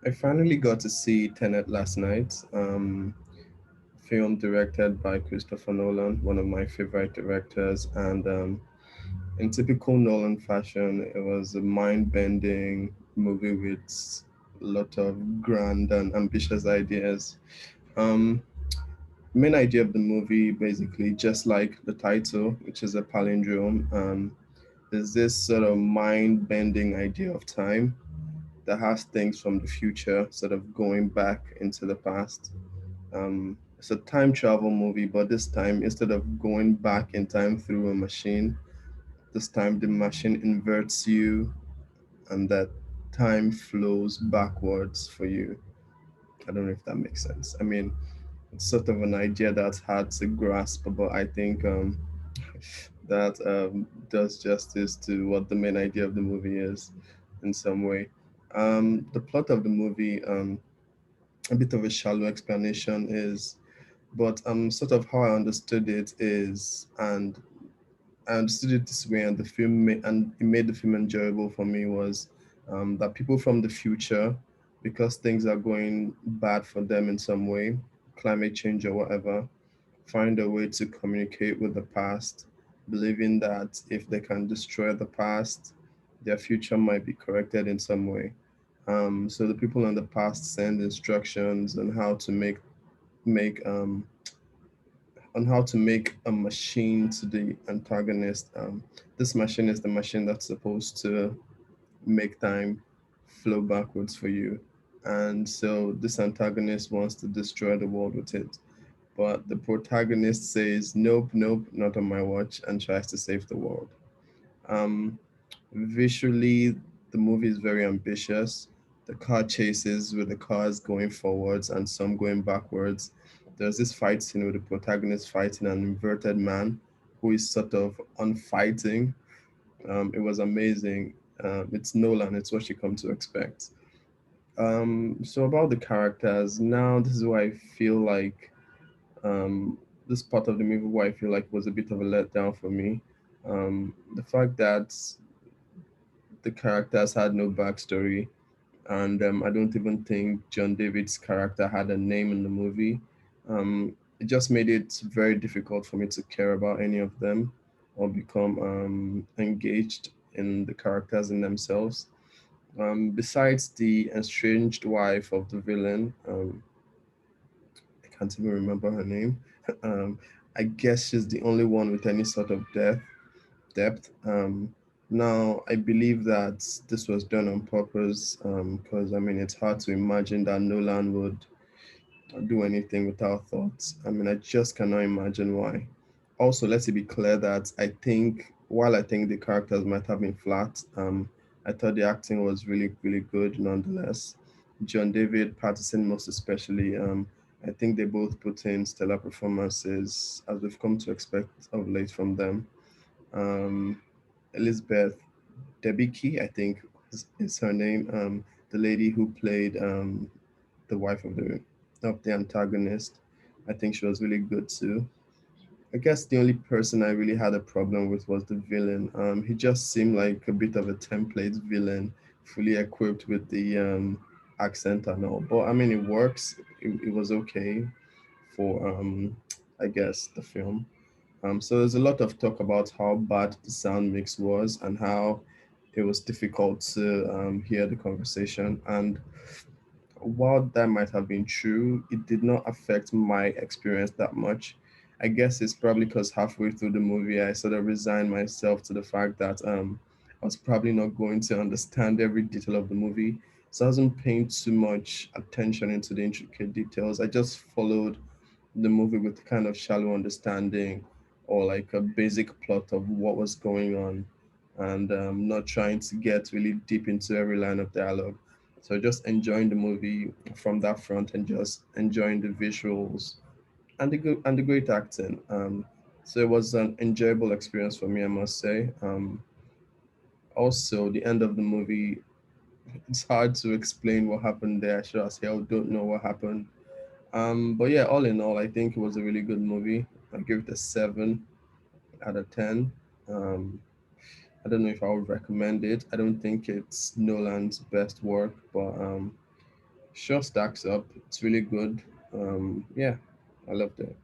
I finally got to see Tenet last night. Film directed by Christopher Nolan, one of my favorite directors, and in typical Nolan fashion, it was a mind-bending movie with a lot of grand and ambitious ideas. Um, Main idea of the movie, basically, just like the title, which is a palindrome, is this sort of mind-bending idea of time that has things from the future sort of going back into the past. It's a time travel movie, but this time, instead of going back in time through a machine, this time the machine inverts you and that time flows backwards for you. I don't know if that makes sense. I mean, it's sort of an idea that's hard to grasp, but I think that does justice to what the main idea of the movie is in some way. The plot of the movie, a bit of a shallow explanation is, but sort of how I understood it is, and I understood it this way, and and it made the film enjoyable for me was that people from the future, because things are going bad for them in some way, climate change or whatever, find a way to communicate with the past, believing that if they can destroy the past, their future might be corrected in some way. So the people in the past send instructions make on how to make a machine to the antagonist. This machine is the machine that's supposed to make time flow backwards for you. And so this antagonist wants to destroy the world with it. But the protagonist says, nope, nope, not on my watch, and tries to save the world. Um, Visually, the movie is very ambitious. The car chases with the cars going forwards and some going backwards. There's this fight scene with the protagonist fighting an inverted man who is sort of unfighting. It was amazing. It's Nolan, it's what you come to expect. So about the characters, now this is why I feel like this part of the movie where I feel like was a bit of a letdown for me. The fact that the characters had no backstory, and I don't even think John David's character had a name in the movie. It just made it very difficult for me to care about any of them or become engaged in the characters in themselves. Besides the estranged wife of the villain, I can't even remember her name. um, I guess she's the only one with any sort of depth. Now, I believe that this was done on purpose because I mean, it's hard to imagine that Nolan would do anything without thoughts. I mean, I just cannot imagine why. Also, let's be clear that I think, while I think the characters might have been flat, I thought the acting was really, really good nonetheless. John David, Patterson, most especially, I think they both put in stellar performances as we've come to expect of late from them. Um, Elizabeth Debicki, I think is her name, the lady who played the wife of the antagonist. I think she was really good too. I guess the only person I really had a problem with was the villain. He just seemed like a bit of a template villain, fully equipped with the accent and all. But I mean, it works. It was okay for I guess the film. So there's a lot of talk about how bad the sound mix was and how it was difficult to hear the conversation. And while that might have been true, it did not affect my experience that much. I guess it's probably because halfway through the movie, I sort of resigned myself to the fact that I was probably not going to understand every detail of the movie. So I wasn't paying too much attention into the intricate details. I just followed the movie with kind of shallow understanding or like a basic plot of what was going on and not trying to get really deep into every line of dialogue. So just enjoying the movie from that front and just enjoying the visuals and the good and the great acting. So it was an enjoyable experience for me, I must say. Also, the end of the movie, it's hard to explain what happened there. I sure as hell don't know what happened. But yeah, all in all, I think it was a really good movie. I give it a 7 out of 10. Um, I don't know if I would recommend it. I don't think it's Nolan's best work, but Sure stacks up. It's really good. Yeah, I loved it.